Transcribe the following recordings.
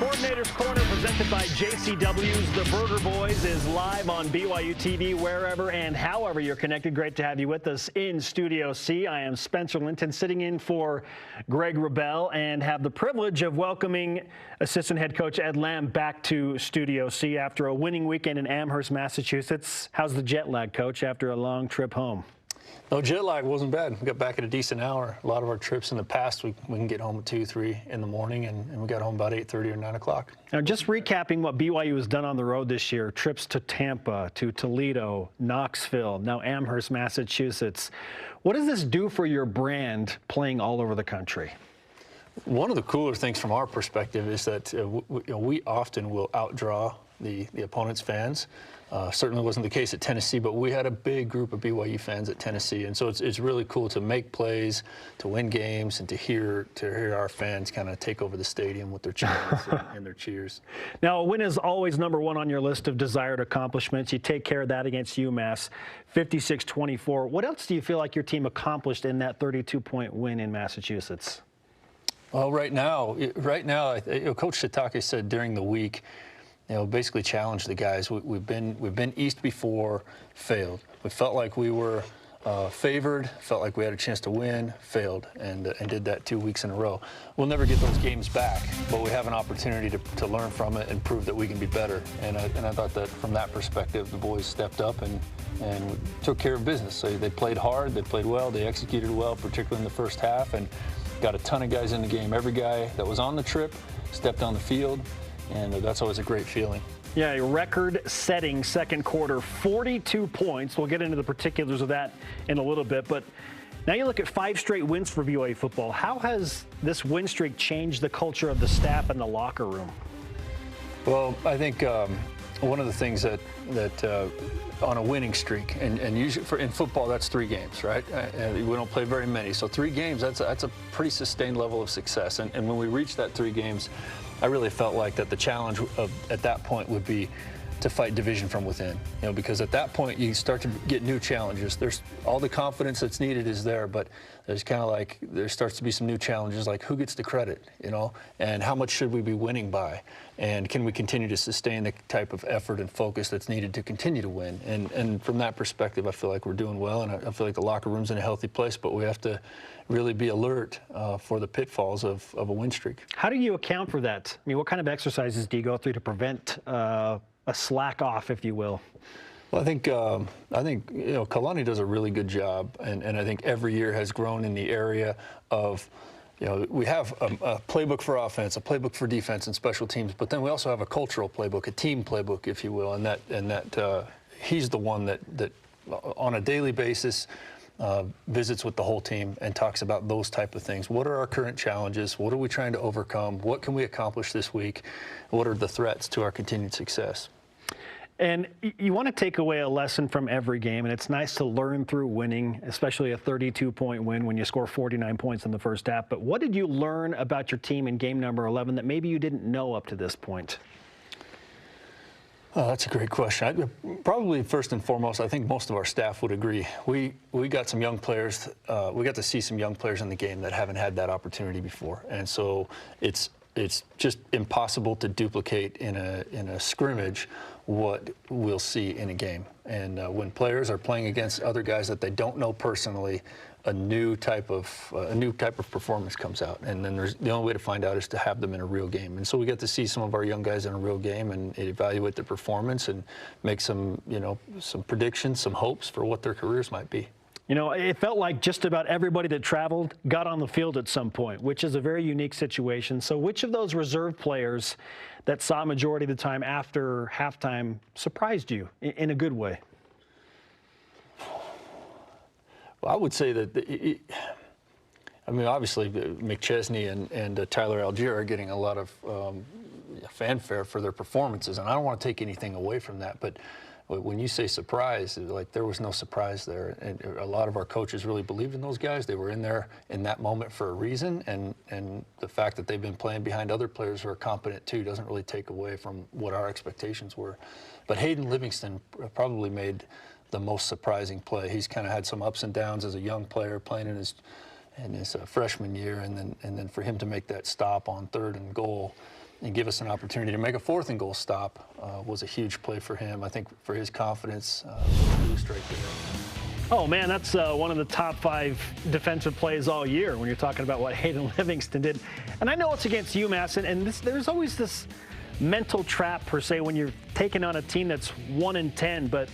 Coordinator's Corner, presented by JCW's The Burger Boys, is live on BYU TV, wherever and however you're connected. Great to have you with us in Studio C. I am Spencer Linton, sitting in for Greg Wrubell, and have the privilege of welcoming assistant head coach Ed Lamb back to Studio C after a winning weekend in Amherst, Massachusetts. How's the jet lag, Coach, after a long trip home? No, jet lag wasn't bad. We got back at a decent hour. A lot of our trips in the past, we can get home at 2, 3 in the morning, and we got home about 8:30 or 9 o'clock. Now, just recapping what BYU has done on the road this year, trips to Tampa, to Toledo, Knoxville, now Amherst, Massachusetts. What does this do for your brand playing all over the country? One of the cooler things from our perspective is that we often will outdraw the opponent's fans. Certainly wasn't the case at Tennessee, but we had a big group of BYU fans at Tennessee, and so it's really cool to make plays, to win games, and to hear our fans kind of take over the stadium with their chants and their cheers. Now, a win is always number one on your list of desired accomplishments. You take care of that against UMass, 56-24. What else do you feel like your team accomplished in that 32-point win in Massachusetts? Well, right now, Coach Shiitake said during the week, basically challenged the guys. We've been East before, failed. We felt like we were favored, felt like we had a chance to win, failed, and did that 2 weeks in a row. We'll never get those games back, but we have an opportunity to learn from it and prove that we can be better. And I thought that from that perspective, the boys stepped up and took care of business. So they played hard, they played well, they executed well, particularly in the first half, and got a ton of guys in the game. Every guy that was on the trip stepped on the field, and that's always a great feeling. Yeah, a record-setting second quarter, 42 points. We'll get into the particulars of that in a little bit, but now you look at 5 straight wins for BYU football. How has this win streak changed the culture of the staff and the locker room? Well, I think one of the things that on a winning streak, and usually in football, that's 3 games, right? We don't play very many, so 3 games, that's a pretty sustained level of success. And when we reach that 3 games, I really felt like that the challenge at that point would be to fight division from within, because at that point you start to get new challenges. There's all the confidence that's needed is there, but there's kind of like there starts to be some new challenges, like who gets the credit, and how much should we be winning by, and can we continue to sustain the type of effort and focus that's needed to continue to win? And from that perspective, I feel like we're doing well, and I feel like the locker room's in a healthy place, but we have to really be alert for the pitfalls of a win streak. How do you account for that? I mean, what kind of exercises do you go through to prevent a slack off, if you will? Well, I think Kalani does a really good job, and I think every year has grown in the area of, we have a playbook for offense, a playbook for defense and special teams, but then we also have a cultural playbook, a team playbook, if you will, and that he's the one that on a daily basis visits with the whole team and talks about those type of things. What are our current challenges? What are we trying to overcome? What can we accomplish this week? What are the threats to our continued success? And you want to take away a lesson from every game, and it's nice to learn through winning, especially a 32-point win when you score 49 points in the first half. But what did you learn about your team in game number 11 that maybe you didn't know up to this point? Oh, that's a great question. Probably first and foremost, I think most of our staff would agree. We got some young players. We got to see some young players in the game that haven't had that opportunity before, and so it's just impossible to duplicate in a scrimmage what we'll see in a game. And when players are playing against other guys that they don't know personally, a new type of performance comes out, and then the only way to find out is to have them in a real game. And so we get to see some of our young guys in a real game and evaluate their performance and make some predictions, some hopes for what their careers might be. It felt like just about everybody that traveled got on the field at some point, which is a very unique situation. So which of those reserve players that saw a majority of the time after halftime surprised you in a good way? Well, I would say that, obviously McChesney and Tyler Algier are getting a lot of fanfare for their performances, and I don't want to take anything away from that, but when you say surprise, like there was no surprise there, and a lot of our coaches really believed in those guys. They were in there in that moment for a reason, and the fact that they've been playing behind other players who are competent too doesn't really take away from what our expectations were. But Hayden Livingston probably made the most surprising play. He's kind of had some ups and downs as a young player playing in his freshman year, and then for him to make that stop on 3rd and goal and give us an opportunity to make a 4th and goal stop was a huge play for him. I think for his confidence, boost right there. Oh, man, that's one of the top 5 defensive plays all year when you're talking about what Hayden Livingston did. And I know it's against UMass, and there's always this mental trap, per se, when you're taking on a team that's 1-10. But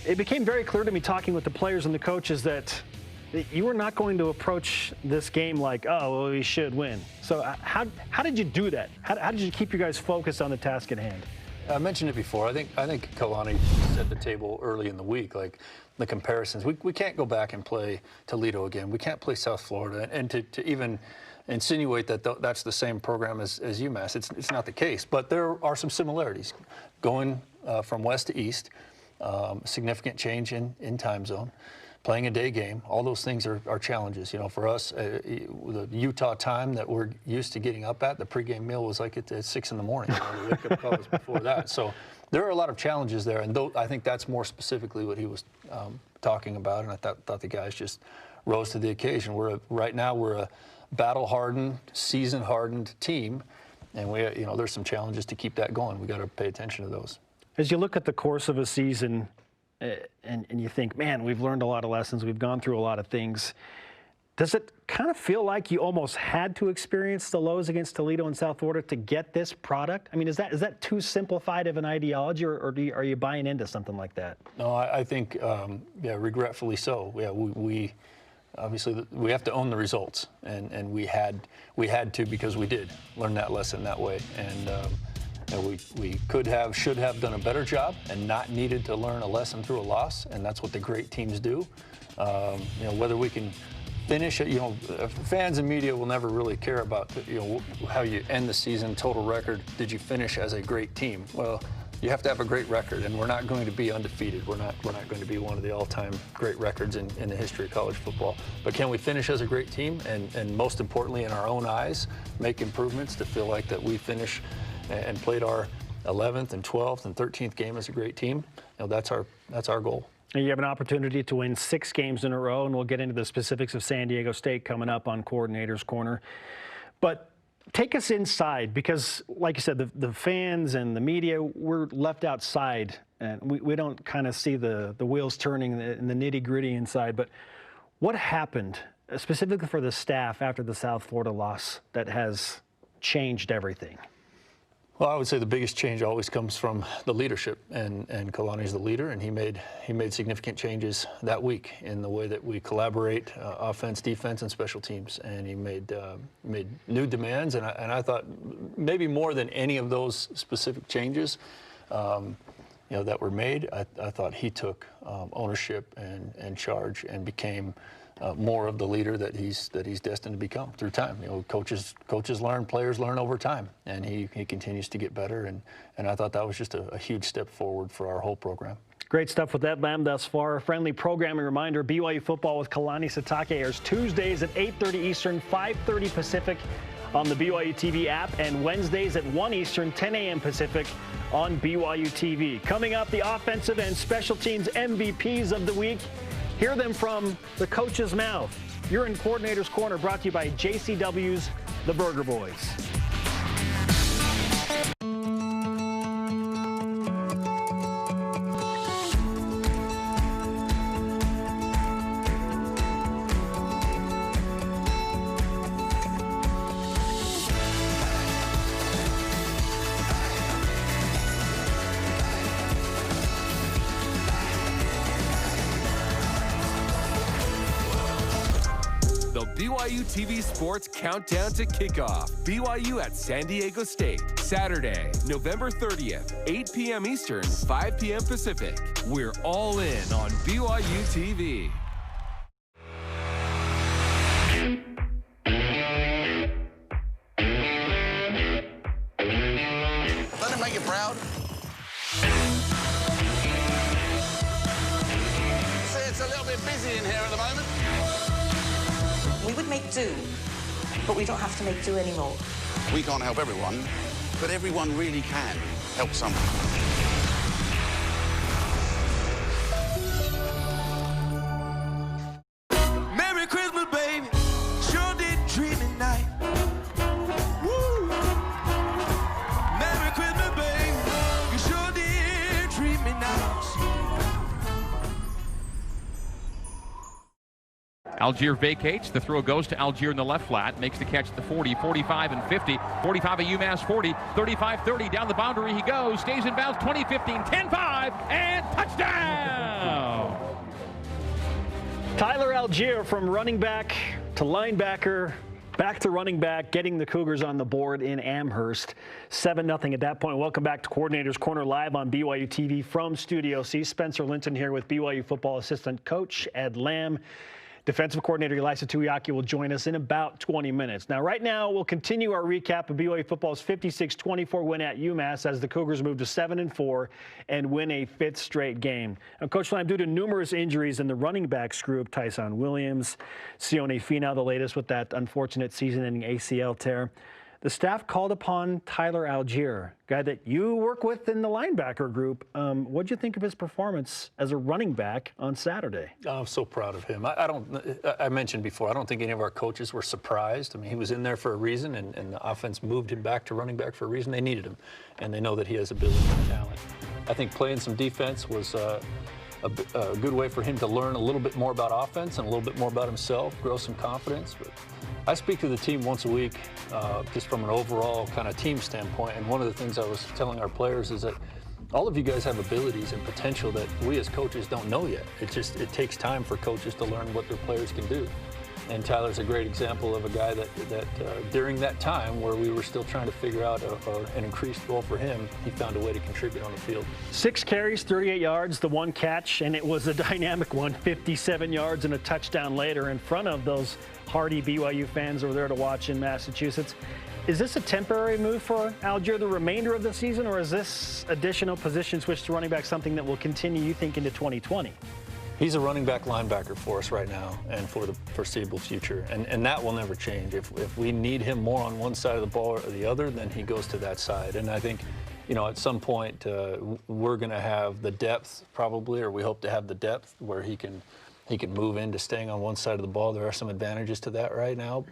it became very clear to me talking with the players and the coaches that you were not going to approach this game like, oh, well, we should win. So how did you do that? How did you keep you guys focused on the task at hand? I mentioned it before. I think Kalani set the table early in the week, like the comparisons. We can't go back and play Toledo again. We can't play South Florida. And to even insinuate that that's the same program as UMass, it's not the case. But there are some similarities. Going from west to east, significant change in time zone, playing a day game, all those things are challenges. You know, for us, the Utah time that we're used to getting up at, the pregame meal was like at 6 in the morning. You know, the wake-up call was before that. So there are a lot of challenges there, and I think that's more specifically what he was talking about, and I thought the guys just rose to the occasion. Right now we're a battle-hardened, season-hardened team, and there's some challenges to keep that going. We got to pay attention to those. As you look at the course of a season, and you think, man, we've learned a lot of lessons, we've gone through a lot of things. Does it kind of feel like you almost had to experience the lows against Toledo and South Florida to get this product? I mean, is that too simplified of an ideology, or are you buying into something like that? No, I think, regretfully so. Yeah, we obviously we have to own the results, and we had to, because we did learn that lesson that way, and we should have done a better job and not needed to learn a lesson through a loss, and that's what the great teams do. Whether we can finish it, fans and media will never really care about how you end the season, total record. Did you finish as a great team? Well, you have to have a great record, and we're not going to be undefeated. We're not going to be one of the all-time great records in the history of college football. But can we finish as a great team, and most importantly, in our own eyes, make improvements to feel like that we finish and played our 11th and 12th and 13th game as a great team? That's our goal. And you have an opportunity to win 6 games in a row, and we'll get into the specifics of San Diego State coming up on Coordinator's Corner. But take us inside, because, like you said, the fans and the media, we're left outside, and we don't kind of see the wheels turning in the nitty-gritty inside. But what happened, specifically for the staff after the South Florida loss, that has changed everything? Well, I would say the biggest change always comes from the leadership, and Kalani's the leader, and he made significant changes that week in the way that we collaborate, offense, defense, and special teams, and he made new demands, and I thought maybe more than any of those specific changes, that were made, I thought he took ownership and charge and became more of the leader that he's destined to become through time. Coaches learn, players learn over time, and he continues to get better. And I thought that was just a huge step forward for our whole program. Great stuff with that, Lamb, thus far. A friendly programming reminder: BYU football with Kalani Sitake airs Tuesdays at 8:30 Eastern, 5:30 Pacific on the BYU TV app, and Wednesdays at 1 Eastern, 10 a.m. Pacific on BYU TV. Coming up, the offensive and special teams MVPs of the week. Hear them from the coach's mouth. You're in Coordinator's Corner, brought to you by JCW's The Burger Boys. BYU TV Sports Countdown to Kickoff. BYU at San Diego State. Saturday, November 30th, 8 p.m. Eastern, 5 p.m. Pacific. We're all in on BYU TV. Doesn't it make you proud? See, it's a little bit busy in here at the moment. We would make do, but we don't have to make do anymore. We can't help everyone, but everyone really can help someone. Merry Christmas, baby. Sure did dream at night. Woo! Algier vacates. The throw goes to Algier in the left flat. Makes the catch at the 40, 45, and 50. 45 at UMass 40. 35, 30. Down the boundary he goes. Stays in bounds. 20, 15, 10, 5, and touchdown! Tyler Algier from running back to linebacker, back to running back, getting the Cougars on the board in Amherst. 7-0 at that point. Welcome back to Coordinator's Corner live on BYU TV from Studio C. Spencer Linton here with BYU football assistant coach Ed Lamb. Defensive coordinator Elisa Tuiaki will join us in about 20 minutes. Now, right now, we'll continue our recap of BYU football's 56-24 win at UMass as the Cougars move to 7-4 and win a 5th straight game. Now, Coach Lamb, due to numerous injuries in the running backs group, Tyson Williams, Sione Finau, the latest with that unfortunate season-ending ACL tear, the staff called upon Tyler Algier, guy that you work with in the linebacker group. What'd you think of his performance as a running back on Saturday? I'm so proud of him. I mentioned before, I don't think any of our coaches were surprised. I mean, he was in there for a reason, and the offense moved him back to running back for a reason. They needed him, and they know that he has ability and talent. I think playing some defense was a good way for him to learn a little bit more about offense and a little bit more about himself, grow some confidence. But I speak to the team once a week, just from an overall kind of team standpoint. And one of the things I was telling our players is that all of you guys have abilities and potential that we as coaches don't know yet. It takes time for coaches to learn what their players can do. And Tyler's a great example of a guy that during that time where we were still trying to figure out an increased role for him, he found a way to contribute on the field. 6 carries, 38 yards, the 1 catch, and it was a dynamic one, 57 yards and a touchdown later in front of those hardy BYU fans who were there to watch in Massachusetts. Is this a temporary move for Algier the remainder of the season, or is this additional position switch to running back something that will continue, you think, into 2020? He's a running back linebacker for us right now and for the foreseeable future, and that will never change. If we need him more on one side of the ball or the other, then he goes to that side. And I think, at some point we're going to have the depth probably, or we hope to have the depth where he can move into staying on one side of the ball. There are some advantages to that right now,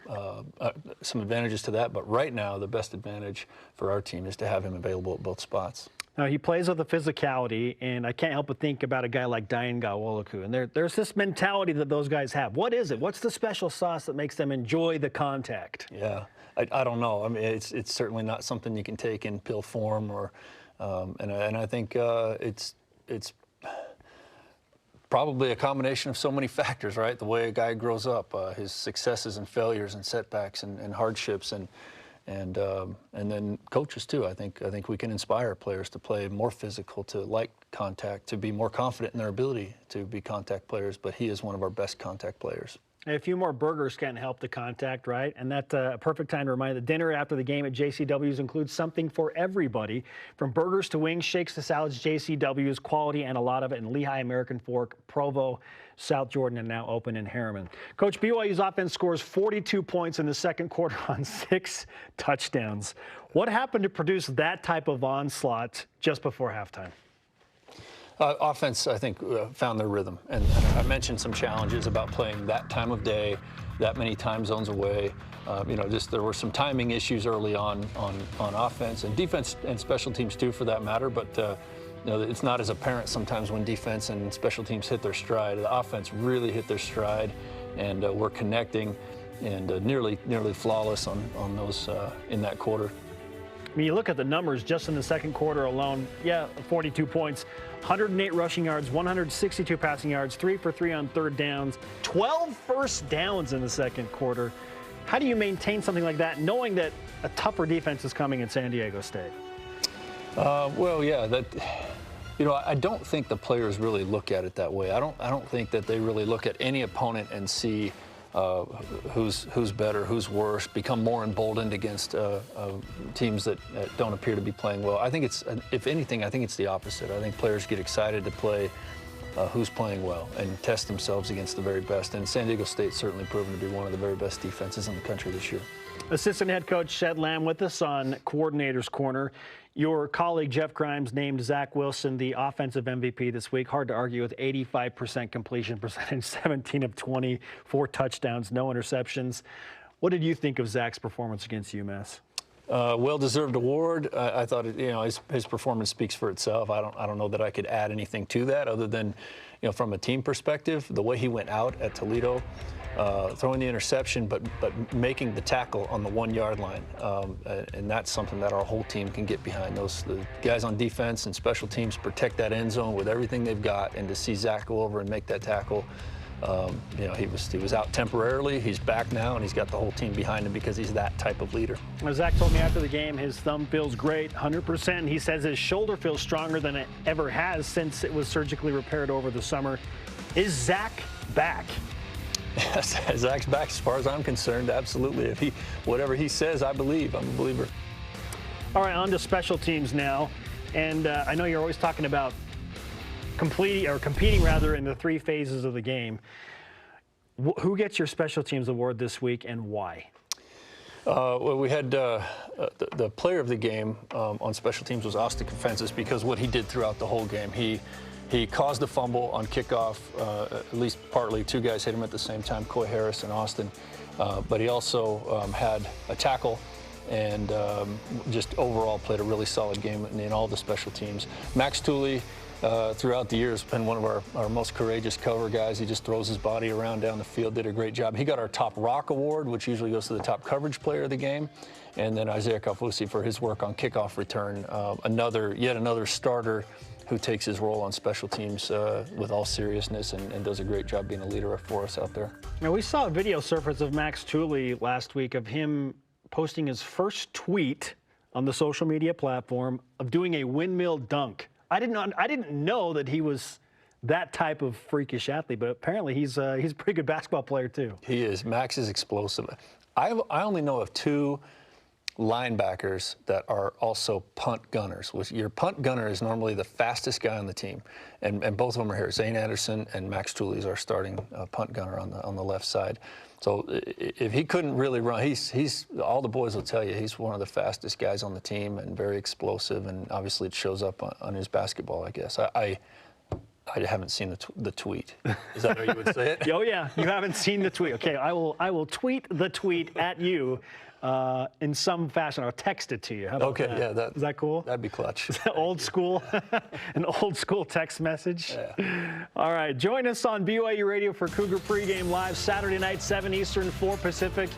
but right now the best advantage for our team is to have him available at both spots. Now, he plays with a physicality, and I can't help but think about a guy like Diane Gawoloku. And there's this mentality that those guys have. What is it? What's the special sauce that makes them enjoy the contact? Yeah, I don't know. I mean, it's certainly not something you can take in pill form, or and I think it's probably a combination of so many factors, right? The way a guy grows up, his successes and failures and setbacks and hardships and then coaches too. I think we can inspire players to play more physical, to like contact, to be more confident in their ability to be contact players. But he is one of our best contact players. A few more burgers can't help the contact, right? And that's a perfect time to remind the dinner after the game at JCW's includes something for everybody. From burgers to wings, shakes to salads, JCW's quality and a lot of it in Lehigh, American Fork, Provo, South Jordan, and now open in Harriman. Coach, BYU's offense scores 42 points in the second quarter on 6 touchdowns. What happened to produce that type of onslaught just before halftime? Offense, I think, found their rhythm. And I mentioned some challenges about playing that time of day, that many time zones away. There were some timing issues early on offense and defense and special teams too, for that matter. But it's not as apparent sometimes when defense and special teams hit their stride. The offense really hit their stride, and we're connecting and nearly flawless on those in that quarter. I mean, you look at the numbers just in the second quarter alone. 42 points, 108 rushing yards, 162 passing yards, 3 for 3 on third downs, 12 first downs in the second quarter. How do you maintain something like that, knowing that a tougher defense is coming in San Diego State? I don't think the players really look at it that way. I don't think that they really look at any opponent and see who's better, who's worse, become more emboldened against teams that don't appear to be playing well. I think if anything, I think it's the opposite. I think players get excited to play who's playing well and test themselves against the very best. And San Diego State's certainly proven to be one of the very best defenses in the country this year. Assistant head coach Ed Lamb with us on Coordinator's Corner. Your colleague Jeff Grimes named Zach Wilson the offensive MVP this week. Hard to argue with 85% completion percentage, 17 of 20, 4 touchdowns, no interceptions. What did you think of Zach's performance against UMass? Well-deserved award. I thought his performance speaks for itself. I don't know that I could add anything to that other than, from a team perspective, the way he went out at Toledo throwing the interception, but making the tackle on the 1-yard line. And that's something that our whole team can get behind. The guys on defense and special teams protect that end zone with everything they've got, and to see Zach go over and make that tackle, he was out temporarily. He's back now, and he's got the whole team behind him because he's that type of leader. Well, Zach told me after the game his thumb feels great, 100%. He says his shoulder feels stronger than it ever has since it was surgically repaired over the summer. Is Zach back? Yes, Zach's back as far as I'm concerned, absolutely. Whatever he says, I believe. I'm a believer. All right, on to special teams now. And I know you're always talking about competing in the 3 phases of the game. Who gets your special teams award this week and why? Well, we had the player of the game on special teams was Austin Confensis, because what he did throughout the whole game. He caused a fumble on kickoff, at least partly. 2 guys hit him at the same time, Coy Harris and Austin. But he also had a tackle and just overall played a really solid game in all the special teams. Max Tooley, throughout the year, has been one of our most courageous cover guys. He just throws his body around down the field, did a great job. He got our top rock award, which usually goes to the top coverage player of the game. And then Isaiah Kafusi for his work on kickoff return, yet another starter who takes his role on special teams with all seriousness and does a great job being a leader for us out there. Now, we saw a video surface of Max Tooley last week of him posting his first tweet on the social media platform of doing a windmill dunk. I didn't know that he was that type of freakish athlete, but apparently he's a pretty good basketball player too. He is. Max is explosive. I only know of 2 linebackers that are also punt gunners. Your punt gunner is normally the fastest guy on the team, and both of them are here. Zane Anderson and Max Tooley is our starting punt gunner on the left side. So if he couldn't really run, he's all the boys will tell you he's one of the fastest guys on the team and very explosive, and obviously it shows up on his basketball, I guess. I haven't seen the tweet. Is that how you would say it? Oh yeah, you haven't seen the tweet. Okay, I will tweet the tweet at you in some fashion. I'll text it to you. How about okay, that? yeah, Is that cool? That'd be clutch. Old school, an old school text message. Yeah. All right, join us on BYU Radio for Cougar Pregame Live Saturday night, 7 Eastern, 4 Pacific,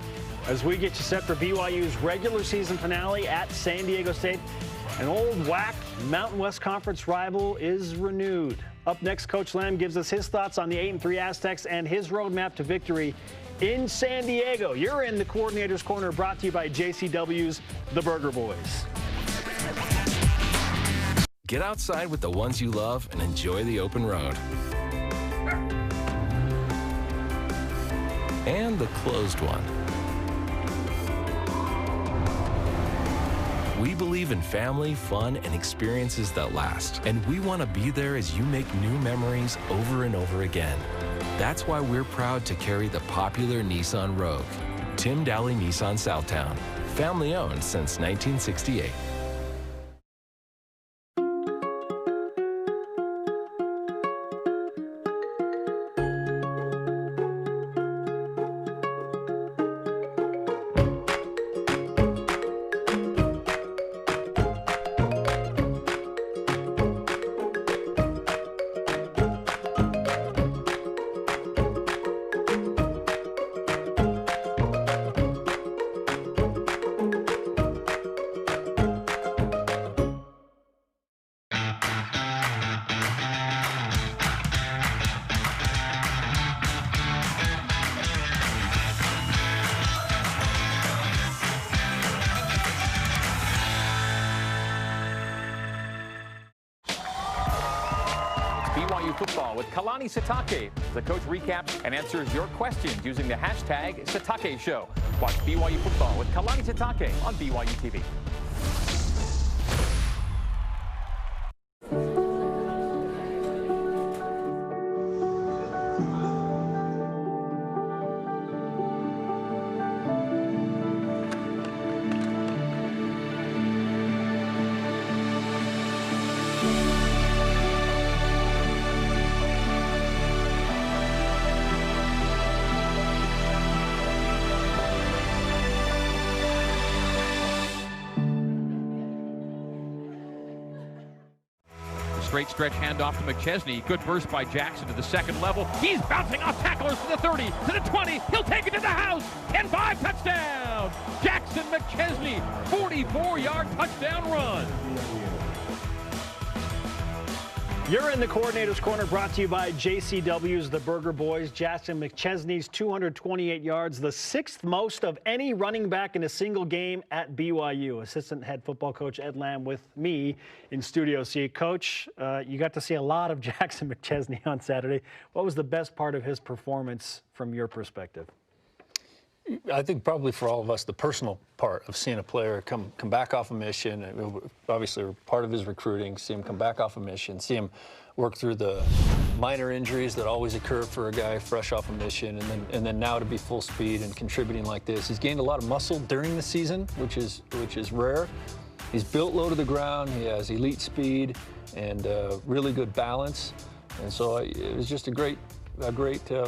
as we get you set for BYU's regular season finale at San Diego State. An old WAC Mountain West Conference rival is renewed. Up next, Coach Lamb gives us his thoughts on the 8-3 Aztecs and his roadmap to victory in San Diego. You're in the Coordinator's Corner, brought to you by JCW's The Burger Boys. Get outside with the ones you love and enjoy the open road. And the closed one. We believe in family, fun, and experiences that last. And we want to be there as you make new memories over and over again. That's why we're proud to carry the popular Nissan Rogue. Tim Daly Nissan Southtown. Family owned since 1968. BYU football with Kalani Sitake. The coach recaps and answers your questions using the hashtag Sitake Show. Watch BYU football with Kalani Sitake on BYU TV. Straight stretch handoff to McChesney. Good burst by Jackson to the second level. He's bouncing off tacklers to the 30, to the 20. He'll take it to the house. 10-5 touchdown. Jackson McChesney, 44-yard touchdown run. You're in the Coordinator's Corner, brought to you by JCW's The Burger Boys. Jackson McChesney's 228 yards, the 6th most of any running back in a single game at BYU. Assistant head football coach Ed Lamb with me in Studio C. Coach, you got to see a lot of Jackson McChesney on Saturday. What was the best part of his performance from your perspective? I think probably for all of us, the personal part of seeing a player come back off a mission, obviously part of his recruiting, see him come back off a mission, see him work through the minor injuries that always occur for a guy fresh off a mission, and then now to be full speed and contributing like this. He's gained a lot of muscle during the season, which is rare. He's built low to the ground. He has elite speed and really good balance, and so it was just a great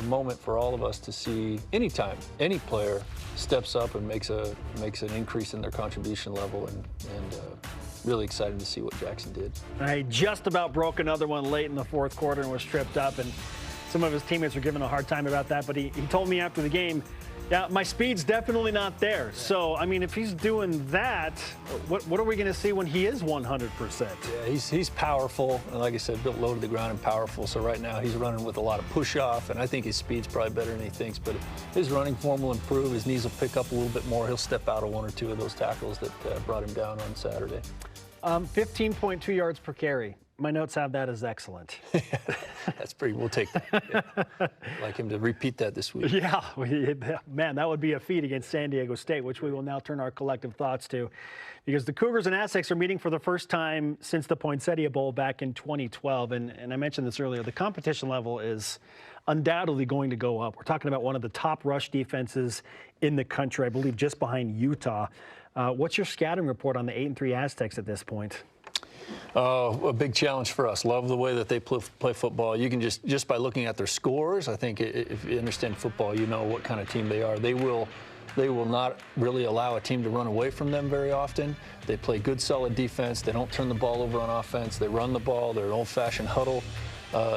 moment for all of us to see anytime any player steps up and makes an increase in their contribution level, and really excited to see what Jackson did. He just about broke another one late in the fourth quarter and was tripped up, and some of his teammates were giving a hard time about that, but he told me after the game, yeah, my speed's definitely not there. So, I mean, if he's doing that, what are we going to see when he is 100%? Yeah, he's powerful. And like I said, built low to the ground and powerful. So right now he's running with a lot of push-off, and I think his speed's probably better than he thinks. But his running form will improve. His knees will pick up a little bit more. He'll step out of one or two of those tackles that brought him down on Saturday. 15.2 yards per carry. My notes have that as excellent. That's pretty, we'll take that. Yeah. Like him to repeat that this week. Yeah, man, that would be a feat against San Diego State, which we will now turn our collective thoughts to, because the Cougars and Aztecs are meeting for the first time since the Poinsettia Bowl back in 2012. And I mentioned this earlier, the competition level is undoubtedly going to go up. We're talking about one of the top rush defenses in the country, I believe just behind Utah. What's your scouting report on the 8-3 Aztecs at this point? A big challenge for us. Love the way that they play football. You can just by looking at their scores, I think if you understand football, you know what kind of team they are. They will not really allow a team to run away from them very often. They play good, solid defense. They don't turn the ball over on offense. They run the ball. They're an old-fashioned huddle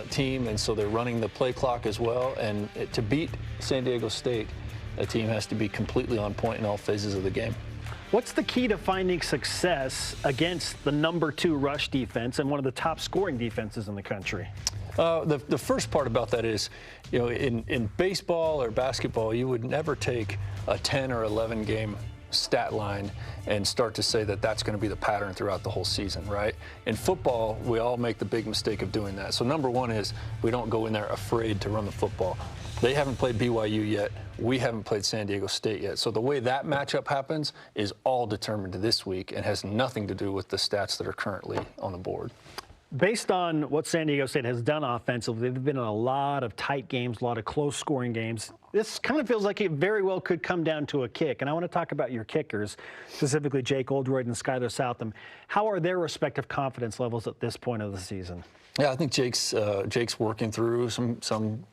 team, and so they're running the play clock as well. And to beat San Diego State, a team has to be completely on point in all phases of the game. What's the key to finding success against the #2 rush defense and one of the top scoring defenses in the country? The first part about that is, you know, in baseball or basketball, you would never take a 10 or 11 game stat line and start to say that that's going to be the pattern throughout the whole season, right? In football, we all make the big mistake of doing that. So number one is we don't go in there afraid to run the football. They haven't played BYU yet. We haven't played San Diego State yet. So the way that matchup happens is all determined this week and has nothing to do with the stats that are currently on the board. Based on what San Diego State has done offensively, they've been in a lot of tight games, a lot of close scoring games. This kind of feels like it very well could come down to a kick. And I want to talk about your kickers, specifically Jake Oldroyd and Skylar Southam. How are their respective confidence levels at this point of the season? Yeah, I think Jake's working through some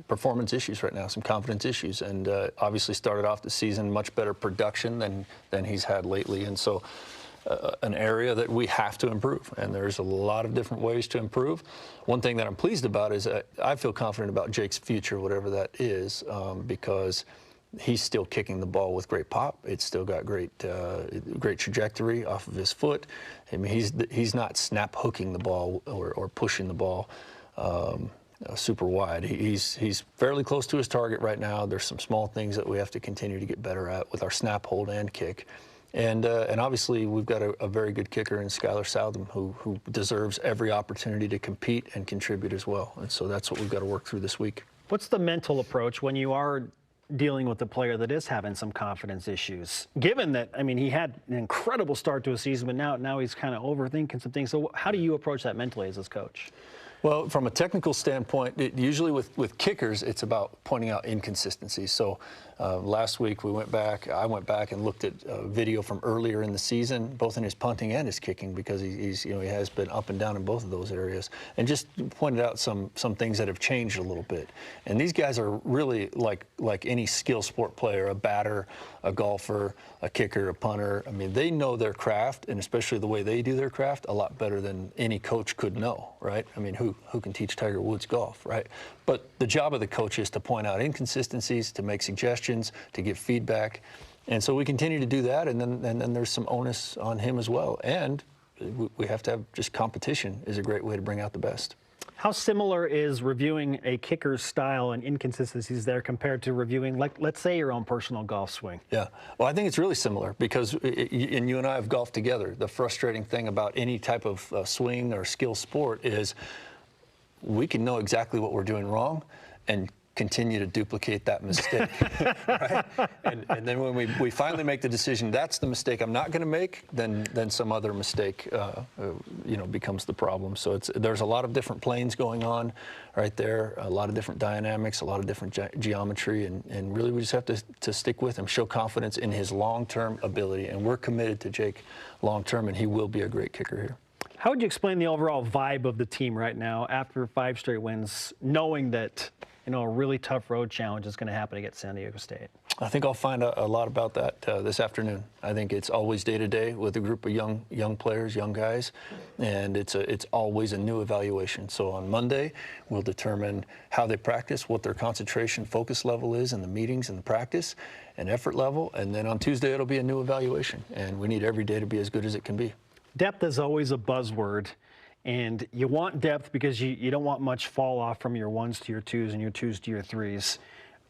performance issues right now, some confidence issues, and obviously started off the season much better production than he's had lately, and so an area that we have to improve, and there's a lot of different ways to improve. One thing that I'm pleased about is I feel confident about Jake's future, whatever that is, because he's still kicking the ball with great pop. It's still got great trajectory off of his foot. I mean, he's not snap hooking the ball or pushing the ball super wide. He's fairly close to his target right now. There's some small things that we have to continue to get better at with our snap, hold, and kick. And obviously, we've got a very good kicker in Skylar Southam who deserves every opportunity to compete and contribute as well. And so that's what we've got to work through this week. What's the mental approach when you are dealing with a player that is having some confidence issues, given that, I mean, he had an incredible start to a season, but now he's kind of overthinking some things. So how do you approach that mentally as his coach? Well, from a technical standpoint, usually with kickers, it's about pointing out inconsistencies. So last week I went back and looked at video from earlier in the season, both in his punting and his kicking, because he has been up and down in both of those areas, and just pointed out some things that have changed a little bit. And these guys are really like any skill sport player, a batter, a golfer, a kicker, a punter. I mean, they know their craft, and especially the way they do their craft, a lot better than any coach could know, right? I mean, who can teach Tiger Woods golf, right? But the job of the coach is to point out inconsistencies, to make suggestions, to give feedback. And so we continue to do that, and then there's some onus on him as well. And we have to have just competition is a great way to bring out the best. How similar is reviewing a kicker's style and inconsistencies there compared to reviewing, like, let's say, your own personal golf swing? Yeah, well, I think it's really similar because, and you and I have golfed together. The frustrating thing about any type of swing or skill sport is we can know exactly what we're doing wrong and continue to duplicate that mistake, right? And then when we finally make the decision, that's the mistake I'm not going to make, then some other mistake, becomes the problem. So there's a lot of different planes going on right there, a lot of different dynamics, a lot of different geometry, and really we just have to stick with him, show confidence in his long-term ability, and we're committed to Jake long-term, and he will be a great kicker here. How would you explain the overall vibe of the team right now after 5 straight wins, knowing that a really tough road challenge is going to happen against San Diego State? I think I'll find a lot about that this afternoon. I think it's always day-to-day with a group of young players, young guys, and it's always a new evaluation. So on Monday, we'll determine how they practice, what their concentration focus level is in the meetings and the practice and effort level, and then on Tuesday it'll be a new evaluation, and we need every day to be as good as it can be. Depth is always a buzzword. And you want depth because you don't want much fall off from your 1s to your 2s and your 2s to your 3s.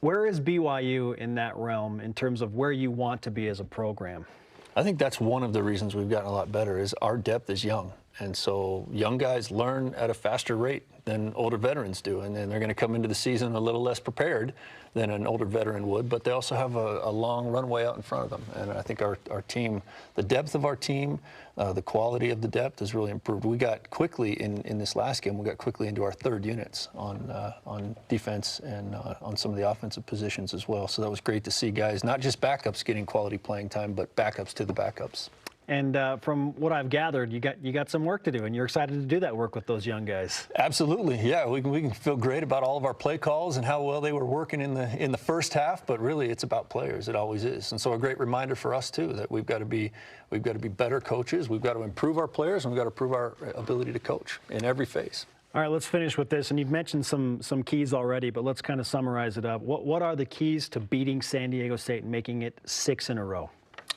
Where is BYU in that realm in terms of where you want to be as a program? I think that's one of the reasons we've gotten a lot better is our depth is young. And so young guys learn at a faster rate than older veterans do. And then they're going to come into the season a little less prepared than an older veteran would, but they also have a long runway out in front of them. And I think our team, the depth of our team, the quality of the depth has really improved. We got quickly in this last game, we got quickly into our third units on defense and on some of the offensive positions as well. So that was great to see guys, not just backups getting quality playing time, but backups to the backups. And from what I've gathered, you got some work to do, and you're excited to do that work with those young guys. Absolutely, yeah. We can feel great about all of our play calls and how well they were working in the first half. But really, it's about players. It always is. And so a great reminder for us too that we've got to be better coaches. We've got to improve our players, and we've got to improve our ability to coach in every phase. All right, let's finish with this. And you've mentioned some keys already, but let's kind of summarize it up. What are the keys to beating San Diego State and making it 6 in a row?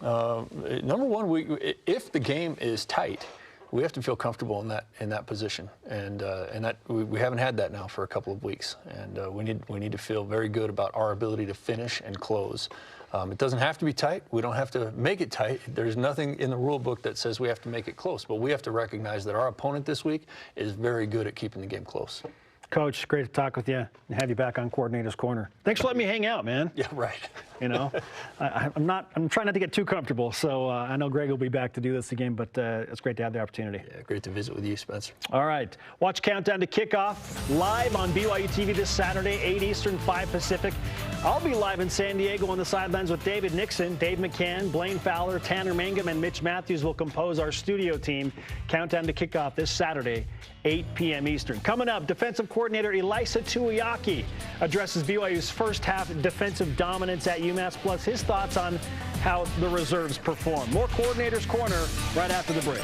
Number one, if the game is tight, we have to feel comfortable in that position, and that we haven't had that now for a couple of weeks, and we need to feel very good about our ability to finish and close. It doesn't have to be tight. We don't have to make it tight. There's nothing in the rule book that says we have to make it close, but we have to recognize that our opponent this week is very good at keeping the game close. Coach, great to talk with you and have you back on Coordinator's Corner. Thanks for letting me hang out, man. Yeah, right. I'm trying not to get too comfortable, so I know Greg will be back to do this again, but it's great to have the opportunity. Yeah, great to visit with you, Spencer. All right. Watch Countdown to Kickoff live on BYU TV this Saturday, 8 Eastern, 5 Pacific. I'll be live in San Diego on the sidelines with David Nixon, Dave McCann, Blaine Fowler, Tanner Mangum, and Mitch Matthews will compose our studio team. Countdown to Kickoff this Saturday, 8 p.m. Eastern. Coming up, defensive coordinator Elisa Tuiaki addresses BYU's first half defensive dominance at UMass, plus his thoughts on how the reserves perform. More Coordinator's Corner right after the break.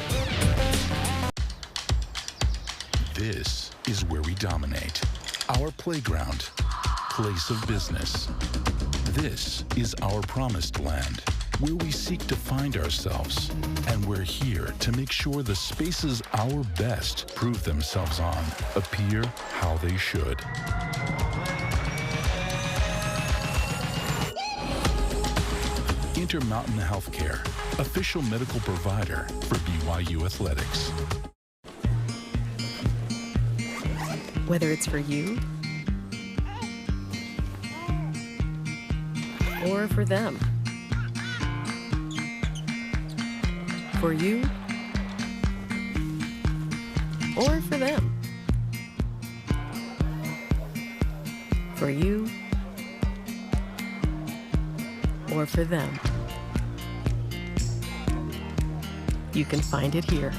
This is where we dominate. Our playground, place of business. This is our promised land, where we seek to find ourselves. And we're here to make sure the spaces our best prove themselves on appear how they should. Intermountain Healthcare, official medical provider for BYU Athletics. Whether it's for you or for them. For you or for them. For you or for them. You can find it here.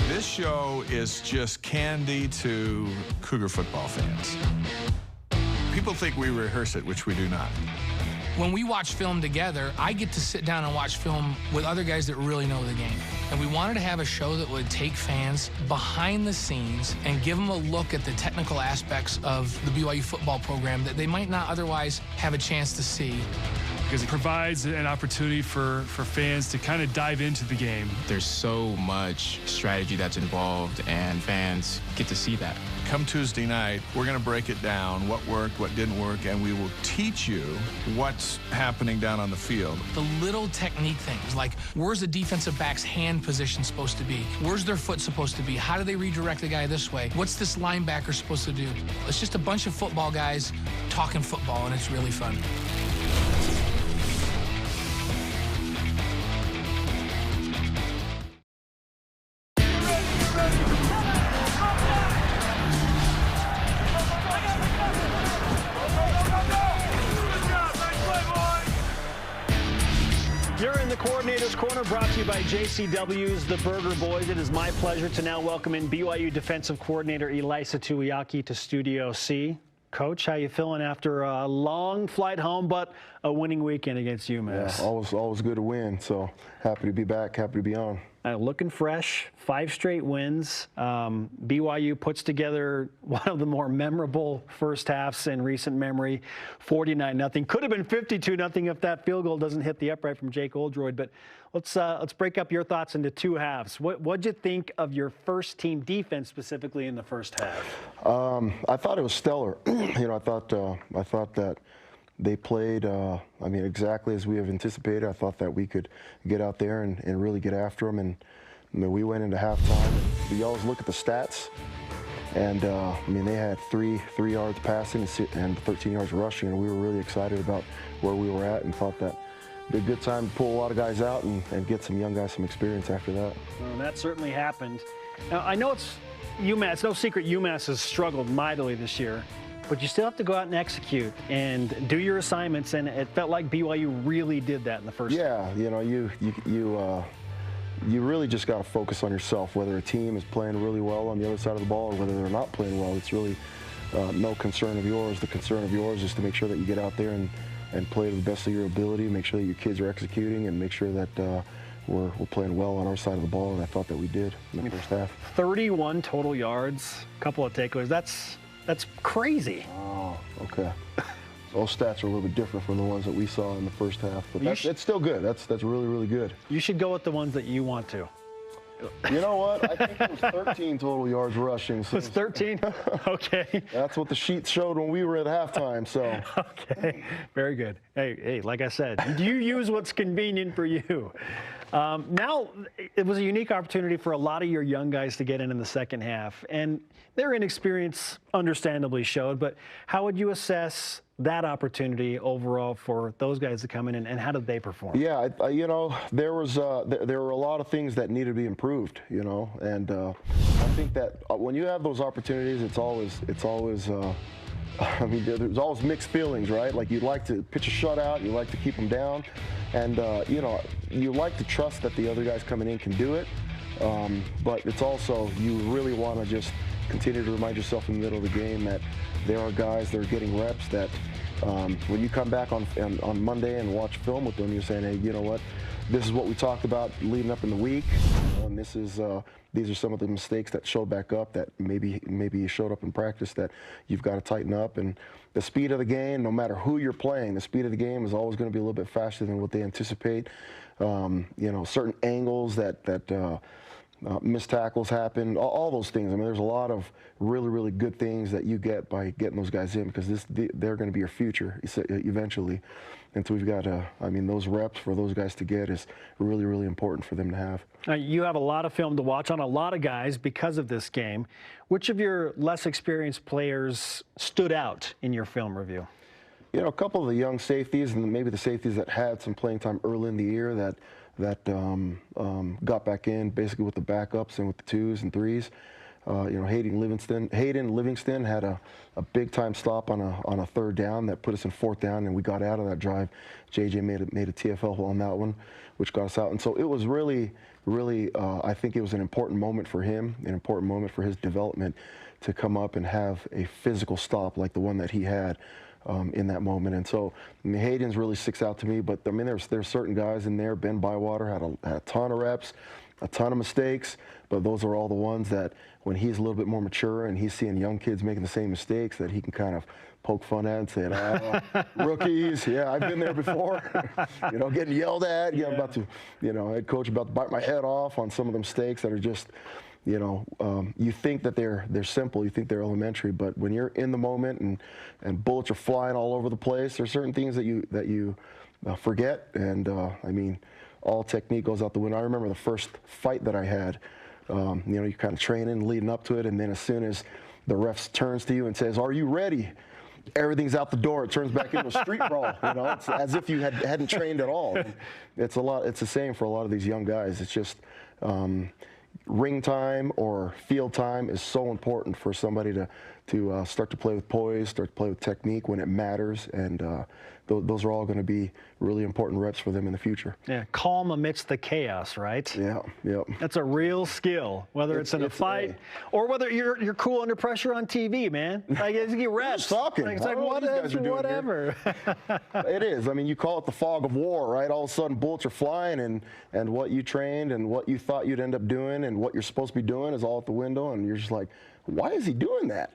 This show is just candy to Cougar football fans. People think we rehearse it, which we do not. When we watch film together, I get to sit down and watch film with other guys that really know the game. And we wanted to have a show that would take fans behind the scenes and give them a look at the technical aspects of the BYU football program that they might not otherwise have a chance to see. Because it provides an opportunity for fans to kind of dive into the game. There's so much strategy that's involved, and fans get to see that. Come Tuesday night, we're going to break it down, what worked, what didn't work, and we will teach you what's happening down on the field. The little technique things, like where's the defensive back's hand position supposed to be? Where's their foot supposed to be? How do they redirect the guy this way? What's this linebacker supposed to do? It's just a bunch of football guys talking football, and it's really fun. You're in the Coordinator's Corner, brought to you by JCW's The Burger Boys. It is my pleasure to now welcome in BYU Defensive Coordinator Ilaisa Tuiaki to Studio C. Coach, how you feeling after a long flight home, but a winning weekend against UMass? Yeah, always good to win. So happy to be back, happy to be on. Looking fresh, 5 straight wins. BYU puts together one of the more memorable first halves in recent memory, 49-0. Could have been 52-0 if that field goal doesn't hit the upright from Jake Oldroyd. But let's break up your thoughts into 2 halves. What'd you think of your first team defense specifically in the first half? I thought it was stellar. I thought that they played, exactly as we have anticipated. I thought that we could get out there and really get after them. And we went into halftime. We always look at the stats. And, they had 3 yards passing and 13 yards rushing. And we were really excited about where we were at and thought that it'd be a good time to pull a lot of guys out and get some young guys some experience after that. Well, that certainly happened. Now, I know it's UMass. It's no secret UMass has struggled mightily this year. But you still have to go out and execute and do your assignments, and it felt like BYU really did that in the first half. Yeah, you really just got to focus on yourself. Whether a team is playing really well on the other side of the ball or whether they're not playing well, it's really no concern of yours. The concern of yours is to make sure that you get out there and play to the best of your ability, make sure that your kids are executing, and make sure that we're playing well on our side of the ball, and I thought that we did in the first half. 31 total yards, a couple of takeaways. That's crazy. Oh, okay. Those stats are a little bit different from the ones that we saw in the first half, but it's still good. That's really, really good. You should go with the ones that you want to. You know what? I think it was 13 total yards rushing. So it's 13? Okay. That's what the sheet showed when we were at halftime, so. Okay, very good. Hey, like I said, you use what's convenient for you. Now, it was a unique opportunity for a lot of your young guys to get in the second half, and their inexperience understandably showed, but how would you assess that opportunity overall for those guys to come in, and how did they perform? Yeah, there were a lot of things that needed to be improved, and I think that when you have those opportunities, it's always there's always mixed feelings, right? Like you'd like to pitch a shutout, you like to keep them down, and you like to trust that the other guys coming in can do it, but it's also you really want to just continue to remind yourself in the middle of the game that there are guys that are getting reps that when you come back on Monday and watch film with them, you're saying, hey, you know what? This is what we talked about leading up in the week, and these are some of the mistakes that showed back up that maybe showed up in practice that you've got to tighten up. And the speed of the game, no matter who you're playing, the speed of the game is always going to be a little bit faster than what they anticipate. Certain angles that missed tackles happen, all those things. There's a lot of really, really good things that you get by getting those guys in, because they're going to be your future eventually. And so we've got those reps for those guys to get is really, really important for them to have. You have a lot of film to watch on a lot of guys because of this game. Which of your less experienced players stood out in your film review? A couple of the young safeties, and maybe the safeties that had some playing time early in the year that got back in basically with the backups and with the 2s and 3s. Hayden Livingston had a big time stop on a third down that put us in fourth down, and we got out of that drive. JJ made a TFL on that one, which got us out. And so it was really, I think it was an important moment for him, an important moment for his development to come up and have a physical stop like the one that he had in that moment. And so Hayden's really sticks out to me, but I mean, there's certain guys in there. Ben Bywater had a ton of reps, a ton of mistakes, but those are all the ones that when he's a little bit more mature and he's seeing young kids making the same mistakes, that he can kind of poke fun at and say, rookies, yeah, I've been there before, getting yelled at, I'm about to, head coach about to bite my head off on some of the mistakes that are just, you think that they're simple, you think they're elementary, but when you're in the moment and bullets are flying all over the place, there's certain things that you forget, and I mean, all technique goes out the window. I remember the first fight that I had, you're kind of training, leading up to it, and then as soon as the ref turns to you and says, "Are you ready?" everything's out the door. It turns back into a street brawl. It's as if you hadn't trained at all. And it's the same for a lot of these young guys. It's just ring time or field time is so important for somebody to start to play with poise, start to play with technique when it matters, and those are all going to be really important reps for them in the future. Yeah, calm amidst the chaos, right? Yeah, yep. That's a real skill, whether it's in a fight or whether you're cool under pressure on TV, man. Like, you get reps. Talking. It's like whatever. It is. I mean, you call it the fog of war, right? All of a sudden, bullets are flying, and what you trained and what you thought you'd end up doing and what you're supposed to be doing is all out the window, and you're just like, why is he doing that?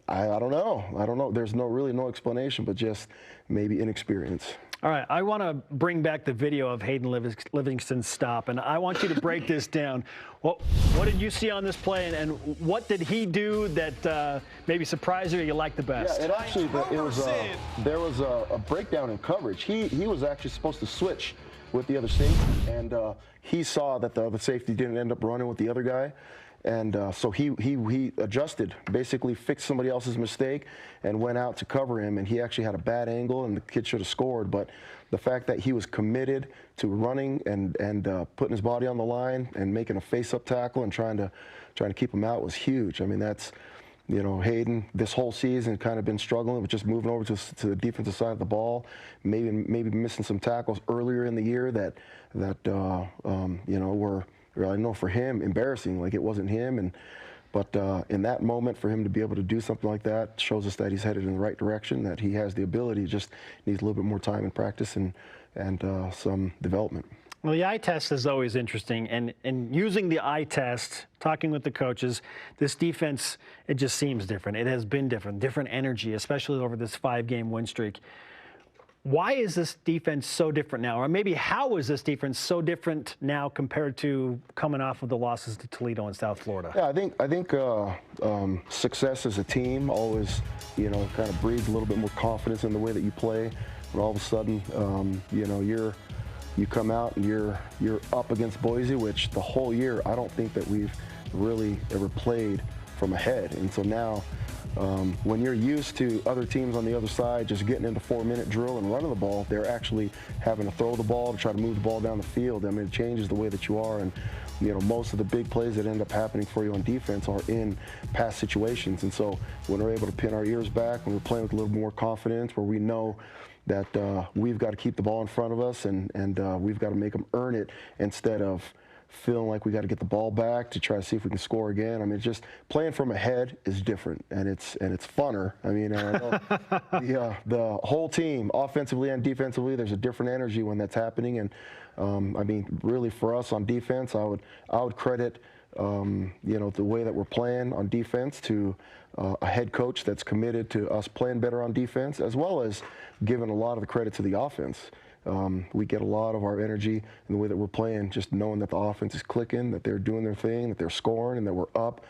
I don't know. There's really no explanation, but just maybe inexperience. All right, I want to bring back the video of Hayden Livingston's stop, and I want you to break this down. What did you see on this play, and what did he do that maybe surprised you or you liked the best? Yeah, there was a breakdown in coverage. He was actually supposed to switch with the other safety, and he saw that the other safety didn't end up running with the other guy. And so he adjusted, basically fixed somebody else's mistake and went out to cover him, and he actually had a bad angle, and the kid should have scored. But the fact that he was committed to running and putting his body on the line and making a face-up tackle and trying to keep him out was huge. I mean, that's, Hayden this whole season kind of been struggling with just moving over to the defensive side of the ball, maybe missing some tackles earlier in the year that were, I know for him, embarrassing, like it wasn't him. But in that moment, for him to be able to do something like that shows us that he's headed in the right direction, that he has the ability, just needs a little bit more time and practice and some development. Well, the eye test is always interesting, and using the eye test, talking with the coaches, this defense, it just seems different. It has been different energy, especially over this 5-game win streak. Why is this defense so different now? Or maybe how is this defense so different now compared to coming off of the losses to Toledo and South Florida? Yeah, I think success as a team always, kind of breeds a little bit more confidence in the way that you play. But all of a sudden, you come out and you're up against Boise, which the whole year I don't think that we've really ever played from ahead. And so now, when you're used to other teams on the other side just getting into 4-minute drill and running the ball, they're actually having to throw the ball to try to move the ball down the field. I mean, it changes the way that you are, and most of the big plays that end up happening for you on defense are in pass situations. And so when we're able to pin our ears back, when we're playing with a little more confidence, where we know that we've got to keep the ball in front of us and we've got to make them earn it instead of feeling like we got to get the ball back to try to see if we can score again. I mean, just playing from ahead is different, and it's funner. I mean, the whole team, offensively and defensively, there's a different energy when that's happening. And I mean, really for us on defense, I would credit the way that we're playing on defense to a head coach that's committed to us playing better on defense, as well as giving a lot of the credit to the offense. We get a lot of our energy in the way that we're playing, just knowing that the offense is clicking, that they're doing their thing, that they're scoring, and that we're up.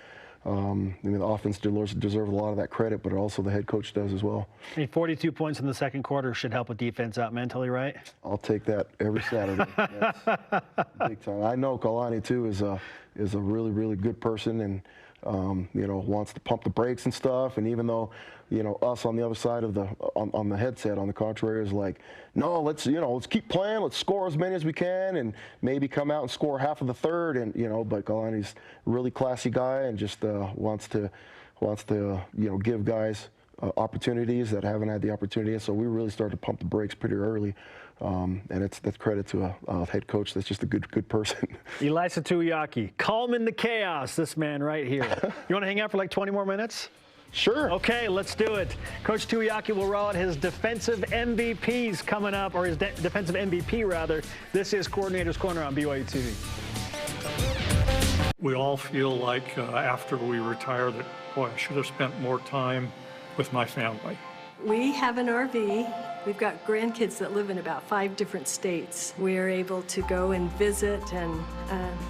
I mean, the offense deserves a lot of that credit, but also the head coach does as well. I mean, 42 points in the second quarter should help a defense out mentally, right? I'll take that every Saturday. That's big time. I know Kalani, too, is a really, really good person, and wants to pump the brakes and stuff. And even though, us on the other side of the on the headset, on the contrary, is like, no, let's keep playing, let's score as many as we can, and maybe come out and score half of the third. And but Kalani's a really classy guy and just wants to give guys opportunities that haven't had the opportunity. So we really started to pump the brakes pretty early. And that's credit to a head coach that's just a good person. Elisa Tuiaki, calming the chaos, this man right here. You want to hang out for like 20 more minutes? Sure. Okay, let's do it. Coach Tuiaki will roll out his defensive MVPs coming up, or his defensive MVP, rather. This is Coordinator's Corner on BYU TV. We all feel like after we retire that, boy, I should have spent more time with my family. We have an RV. We've got grandkids that live in about 5 different states. We're able to go and visit and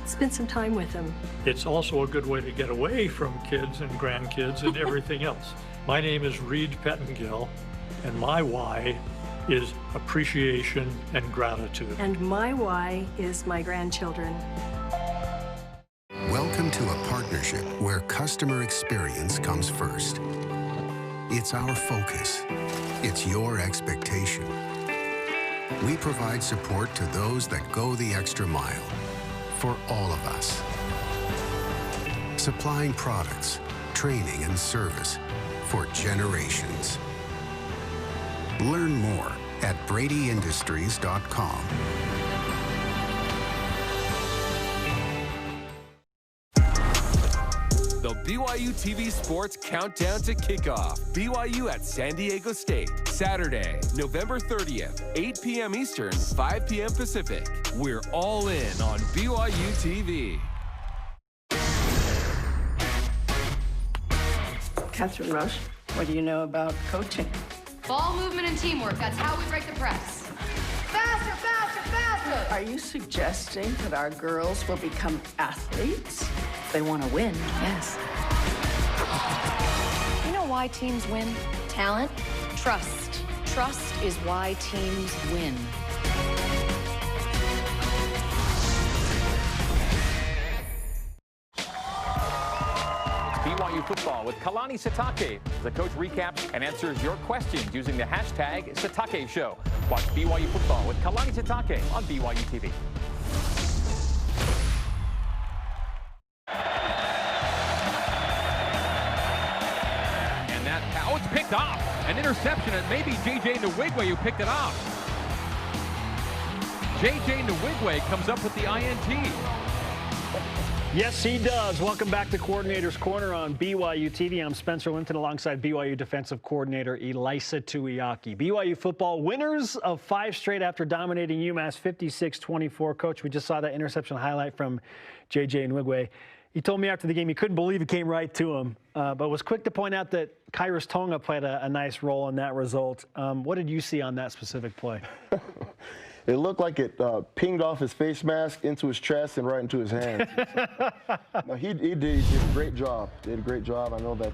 spend some time with them. It's also a good way to get away from kids and grandkids and everything else. My name is Reed Pettengill, and my why is appreciation and gratitude. And my why is my grandchildren. Welcome to a partnership where customer experience comes first. It's our focus. It's your expectation. We provide support to those that go the extra mile for all of us. Supplying products, training, and service for generations. Learn more at bradyindustries.com. The BYU TV Sports Countdown to Kickoff. BYU at San Diego State. Saturday, November 30th, 8 p.m. Eastern, 5 p.m. Pacific. We're all in on BYU TV. Catherine Rush, what do you know about coaching? Ball movement and teamwork. That's how we break the press. Faster, faster, faster! Are you suggesting that our girls will become athletes? They want to win, yes. You know why teams win? Talent, trust. Trust is why teams win. BYU football with Kalani Sitake. The coach recaps and answers your questions using the hashtag Sitake Show. Watch BYU football with Kalani Sitake on BYU TV. And it's picked off. An interception, and maybe J.J. Nwigwe who picked it off. J.J. Nwigwe comes up with the INT. Yes, he does. Welcome back to Coordinator's Corner on BYU TV. I'm Spencer Linton alongside BYU defensive coordinator Elisa Tuiaki. BYU football winners of 5 straight after dominating UMass 56-24. Coach, we just saw that interception highlight from J.J. Nwigwe. He told me after the game he couldn't believe it came right to him, but was quick to point out that Kairos Tonga played a nice role in that result. What did you see on that specific play? It looked like it pinged off his face mask into his chest and right into his hand. No, he did a great job. Did a great job. I know that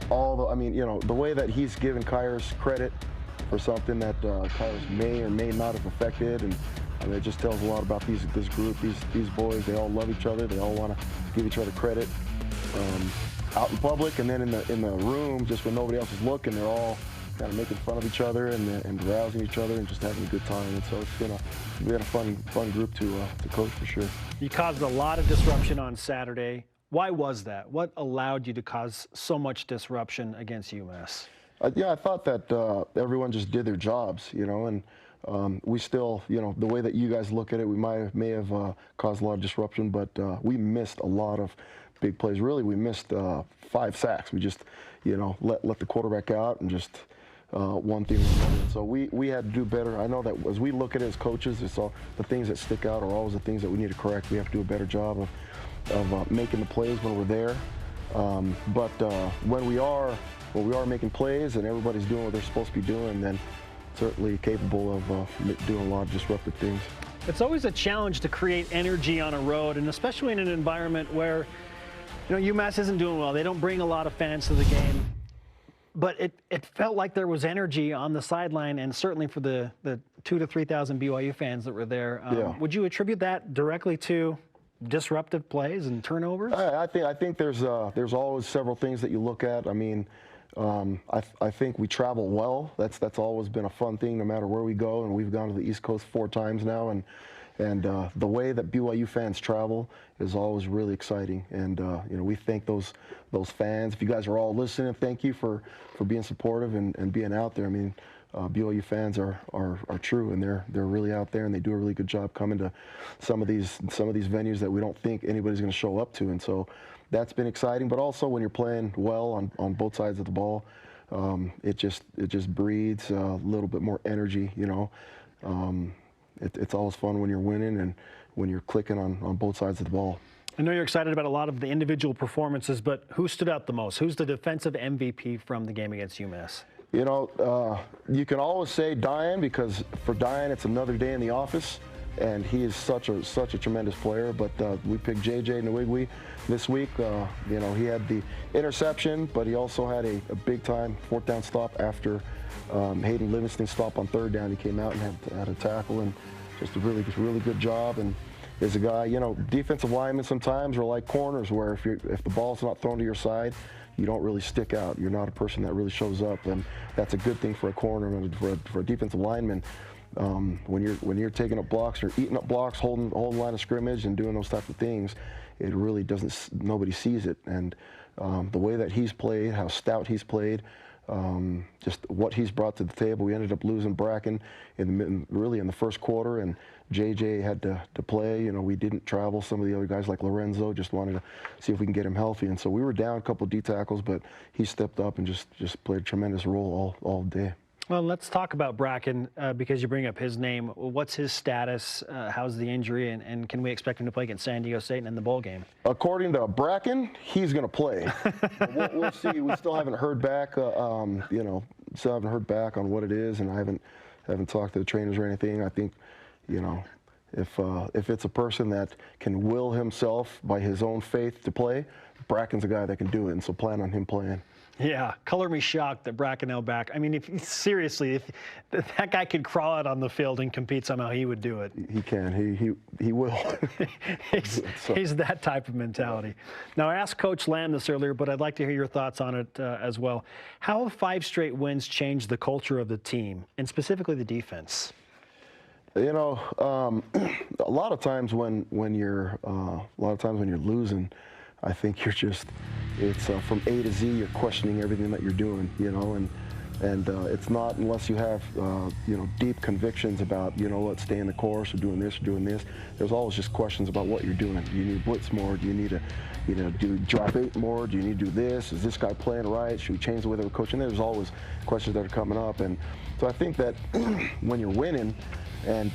the way that he's given Kairos credit for something that Kairos may or may not have affected, and it just tells a lot about this group, these boys. They all love each other. They all want to give each other credit out in public, and then in the room, just when nobody else is looking, they're all kind of making fun of each other and rousing each other and just having a good time. And so it's been a fun group to coach for sure. You caused a lot of disruption on Saturday. Why was that? What allowed you to cause so much disruption against UMass? I thought that everyone just did their jobs, and we still, the way that you guys look at it, we may have caused a lot of disruption, but we missed a lot of big plays. Really, we missed 5 sacks. We just, let the quarterback out and just one thing. So we had to do better. I know that as we look at it as coaches, it's all the things that stick out are always the things that we need to correct. We have to do a better job of making the plays when we're there. But when we are making plays and everybody's doing what they're supposed to be doing, then certainly capable of doing a lot of disruptive things. It's always a challenge to create energy on a road, and especially in an environment where, UMass isn't doing well. They don't bring a lot of fans to the game. But it felt like there was energy on the sideline, and certainly for the 2,000 to 3,000 BYU fans that were there. Yeah. Would you attribute that directly to disruptive plays and turnovers? I think there's always several things that you look at. I mean, I think we travel well. That's always been a fun thing, no matter where we go. And we've gone to the East Coast 4 times now, and the way that BYU fans travel is always really exciting. And we thank those fans. If you guys are all listening, thank you for being supportive and being out there. I mean, BYU fans are true, and they're really out there, and they do a really good job coming to some of these venues that we don't think anybody's going to show up to. And so that's been exciting. But also when you're playing well on both sides of the ball, it just breeds a little bit more energy. It's always fun when you're winning and when you're clicking on both sides of the ball. I know you're excited about a lot of the individual performances, but who stood out the most? Who's the defensive MVP from the game against UMass? You can always say Diane, because for Diane it's another day in the office, and he is such a tremendous player. But we picked JJ Nwigwe this week. He had the interception, but he also had a big time 4th down stop after Hayden Livingston's stop on 3rd down. He came out and had a tackle, and just a really good job. And is a guy, defensive linemen sometimes are like corners, where if the ball's not thrown to your side, you don't really stick out. You're not a person that really shows up, and that's a good thing for a corner and for a defensive lineman. When you're taking up blocks or eating up blocks, holding line of scrimmage and doing those types of things, it really nobody sees it. And the way that he's played, how stout he's played, just what he's brought to the table. We ended up losing Bracken really in the first quarter, and JJ had to play. We didn't travel. Some of the other guys like Lorenzo just wanted to see if we can get him healthy. And so we were down a couple of D tackles, but he stepped up and just played a tremendous role all day. Well, let's talk about Bracken because you bring up his name. What's his status? How's the injury? And can we expect him to play against San Diego State in the bowl game? According to Bracken, he's going to play. We'll see. We still haven't heard back. Still haven't heard back on what it is, and I haven't talked to the trainers or anything. I think, if it's a person that can will himself by his own faith to play, Bracken's a guy that can do it, and so plan on him playing. Yeah, color me shocked that Bracken held back. I mean, if that guy could crawl out on the field and compete somehow, he would do it. He can. He will. He's that type of mentality. Now, I asked Coach Lamb this earlier, but I'd like to hear your thoughts on it as well. How have 5 straight wins changed the culture of the team, and specifically the defense? A lot of times when you're losing, I think it's from A to Z, you're questioning everything that you're doing, and it's not unless you have, deep convictions about, let's stay in the course or doing this or doing this. There's always just questions about what you're doing. Do you need to blitz more? Do you need to, do drop 8 more? Do you need to do this? Is this guy playing right? Should we change the way that we're coaching? There's always questions that are coming up. And so I think that when you're winning and,